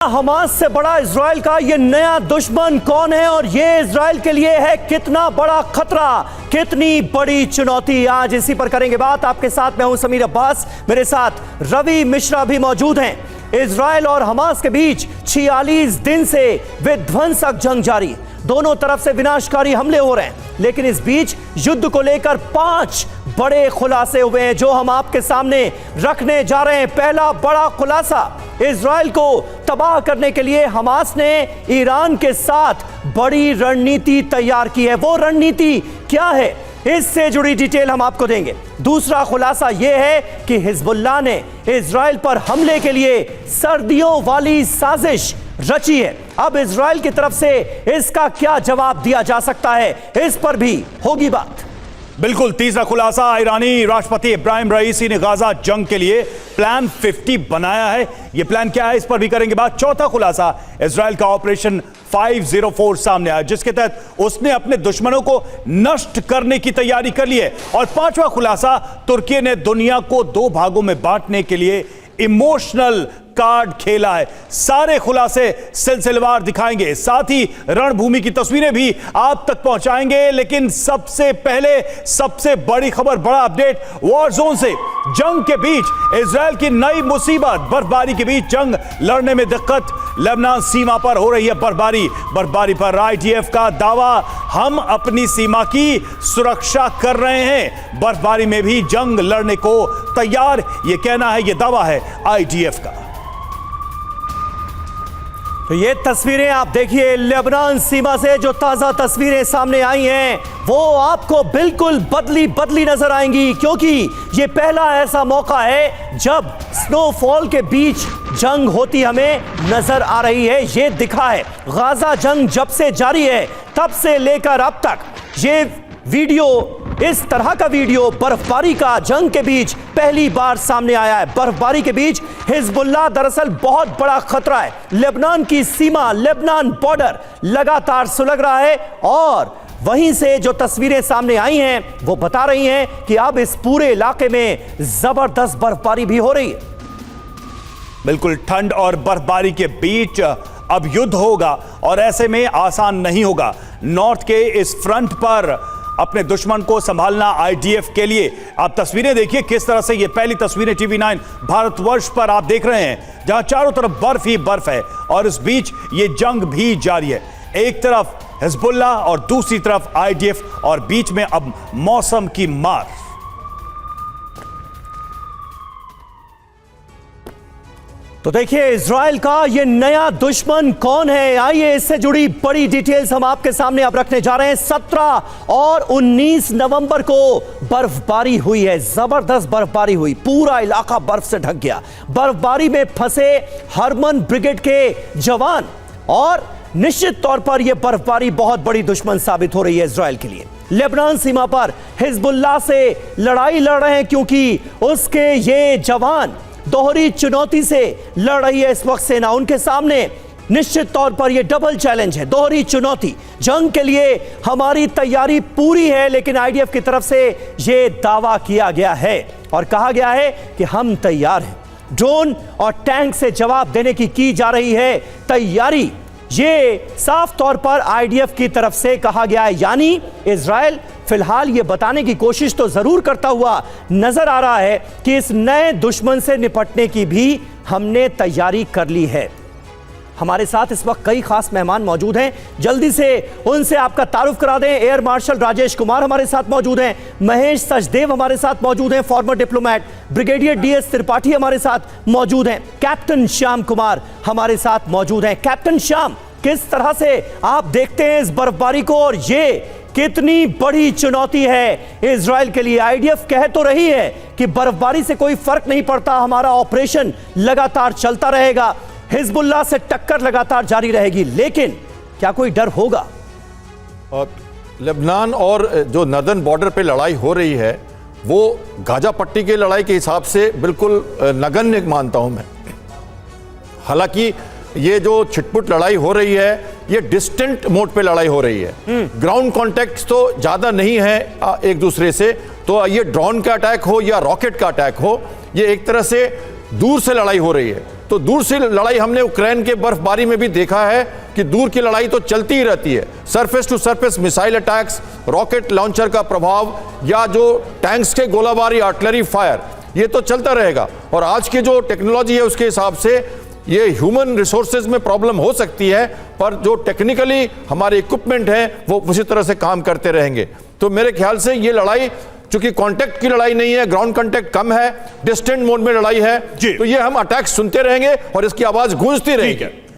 Hamas से बड़ा Israel का ये नया दुश्मन कौन है और ये इजराइल के लिए है कितना बड़ा खतरा, कितनी बड़ी चुनौती। आज इसी पर करेंगे बात। आपके साथ मैं हूं समीर अब्बास, मेरे साथ रवि मिश्रा भी मौजूद हैं। इजराइल और हमास के बीच 46 दिन से विध्वंसक जंग जारी, दोनों तरफ से विनाशकारी हमले हो रहे हैं, लेकिन इस बीच युद्ध को लेकर 5 बड़े खुलासे हुए हैं जो हम आपके सामने रखने जा रहे हैं। पहला बड़ा खुलासा, इजराइल को तबाह करने के लिए हमास ने ईरान के साथ बड़ी रणनीति तैयार की है। वो रणनीति क्या है, इससे जुड़ी डिटेल हम आपको देंगे। दूसरा खुलासा यह है कि हिजबुल्लाह ने इजराइल पर हमले के लिए सर्दियों वाली साजिश रची है। अब इजराइल की तरफ से इसका क्या जवाब दिया जा सकता है, इस पर भी होगी बात। बिल्कुल। तीसरा खुलासा, ईरानी राष्ट्रपति इब्राहिम रईसी ने गाजा जंग के लिए प्लान 50 बनाया है। यह प्लान क्या है, इस पर भी करेंगे बात। चौथा खुलासा, इजराइल का ऑपरेशन 504 सामने आया, जिसके तहत उसने अपने दुश्मनों को नष्ट करने की तैयारी कर ली है। और पांचवा खुलासा, तुर्की ने दुनिया को 2 भागों में बांटने के लिए इमोशनल कार्ड खेला है। सारे खुलासे सिलसिलेवार दिखाएंगे, साथ ही रणभूमि की तस्वीरें भी आप तक पहुंचाएंगे। लेकिन सबसे पहले सबसे बड़ी खबर, बड़ा अपडेट वॉर जोन से। जंग के बीच इजराइल की नई मुसीबत, बर्फबारी के बीच जंग लड़ने में दिक्कत। लेबनान सीमा पर हो रही है बर्फबारी पर आईडीएफ का दावा, हम अपनी सीमा की सुरक्षा कर रहे हैं, बर्फबारी में भी जंग लड़ने को तैयार, यह कहना है, यह दावा है आईडीएफ का। तो ये तस्वीरें आप देखिए लेबनान सीमा से, जो ताजा तस्वीरें सामने आई हैं वो आपको बिल्कुल बदली नजर आएंगी, क्योंकि ये पहला ऐसा मौका है जब स्नोफॉल के बीच जंग होती हमें नजर आ रही है। ये दिखा है गाजा जंग जब से जारी है तब से लेकर अब तक ये वीडियो, इस तरह का वीडियो बर्फबारी का जंग के बीच पहली बार सामने आया है। बर्फबारी के बीच हिजबुल्लाह दरअसल बहुत बड़ा खतरा है। लेबनान की सीमा, लेबनान बॉर्डर लगातार सुलग रहा है और वहीं से जो तस्वीरें सामने आई हैं वो बता रही हैं कि अब इस पूरे इलाके में जबरदस्त बर्फबारी भी हो रही है। बिल्कुल, ठंड और बर्फबारी के बीच अब युद्ध होगा और ऐसे में आसान नहीं होगा। नॉर्थ के इस फ्रंट पर अपने दुश्मन को संभालना आईडीएफ के लिए, आप तस्वीरें देखिए किस तरह से, ये पहली तस्वीरें टीवी9 भारतवर्ष पर आप देख रहे हैं, जहां चारों तरफ बर्फ ही बर्फ है और इस बीच ये जंग भी जारी है। एक तरफ हिजबुल्लाह और दूसरी तरफ आईडीएफ और बीच में अब मौसम की मार। तो देखिए इजराइल का ये नया दुश्मन कौन है, आइए इससे जुड़ी बड़ी डिटेल्स हम आपके सामने अब रखने जा रहे हैं। 17 और 19 नवंबर को बर्फबारी हुई है, जबरदस्त बर्फबारी हुई, पूरा इलाका बर्फ से ढक गया। बर्फबारी में फंसे हरमन ब्रिगेड के जवान, और निश्चित तौर पर यह बर्फबारी बहुत बड़ी दुश्मन साबित हो रही है इजराइल के लिए। लेबनान सीमा पर हिजबुल्लाह से लड़ाई लड़ रहे हैं, क्योंकि उसके ये जवान दोहरी चुनौती से लड़ रही है इस वक्त सेना। उनके सामने निश्चित तौर पर यह डबल चैलेंज है, दोहरी चुनौती। जंग के लिए हमारी तैयारी पूरी है, लेकिन आईडीएफ की तरफ से यह दावा किया गया है और कहा गया है कि हम तैयार हैं। ड्रोन और टैंक से जवाब देने की जा रही है तैयारी, ये साफ तौर पर आईडीएफ की तरफ से कहा गया है। यानी इजराइल फिलहाल ये बताने की कोशिश तो जरूर करता हुआ नजर आ रहा है कि इस नए दुश्मन से निपटने की भी हमने तैयारी कर ली है। हमारे साथ इस वक्त कई खास मेहमान मौजूद हैं, जल्दी से उनसे आपका तारुफ करा दें। एयर मार्शल राजेश कुमार हमारे साथ मौजूद हैं, महेश सचदेव हमारे साथ मौजूद हैं, farmer diplomat. Brigadier DS Tripathi हमारे साथ मौजूद हैं। कैप्टन श्याम कुमार हमारे साथ मौजूद हैं। कैप्टन श्याम, किस तरह से आप देखते हैं इस बर्फबारी को और ये कितनी बड़ी चुनौती है इजराइल के लिए? आईडीएफ कह तो रही है कि बर्फबारी से कोई फर्क नहीं पड़ता, हमारा ऑपरेशन लगातार चलता रहेगा, हिजबुल्लाह से टक्कर लगातार जारी रहेगी, लेकिन क्या कोई डर होगा? लेबनान और जो नर्दर्न बॉर्डर पे लड़ाई हो रही है वो गाजा पट्टी की लड़ाई के हिसाब से बिल्कुल नगण्य मानता हूं मैं। हालांकि ये जो छिटपुट लड़ाई हो रही है ये डिस्टेंट मोड पे लड़ाई हो रही है, ग्राउंड कॉन्टेक्ट तो ज्यादा नहीं है एक दूसरे से, तो ये ड्रोन का अटैक हो या रॉकेट का अटैक हो, ये एक तरह से दूर से लड़ाई हो रही है। तो दूर से लड़ाई हमने यूक्रेन के बर्फबारी में भी देखा है कि दूर की लड़ाई तो चलती ही रहती है। Surface to surface missile attacks, rocket launcher का प्रभाव, या जो टैंक्स के गोलाबारी, आर्टिलरी फायर, ये तो चलता रहेगा। और आज की जो टेक्नोलॉजी है उसके हिसाब से ये ह्यूमन रिसोर्सेज में प्रॉब्लम हो सकती है, पर जो टेक्निकली हमारे इक्विपमेंट हैं वो उसी तरह से काम करते रहेंगे। तो मेरे ख्याल से ये लड़ाई, चूंकि कांटेक्ट की लड़ाई नहीं है, ग्राउंड कांटेक्ट कम है, डिस्टेंट मोड में लड़ाई है, तो ये हम अटैक सुनते रहेंगे और इसकी आवाज गूंजती रहेगी।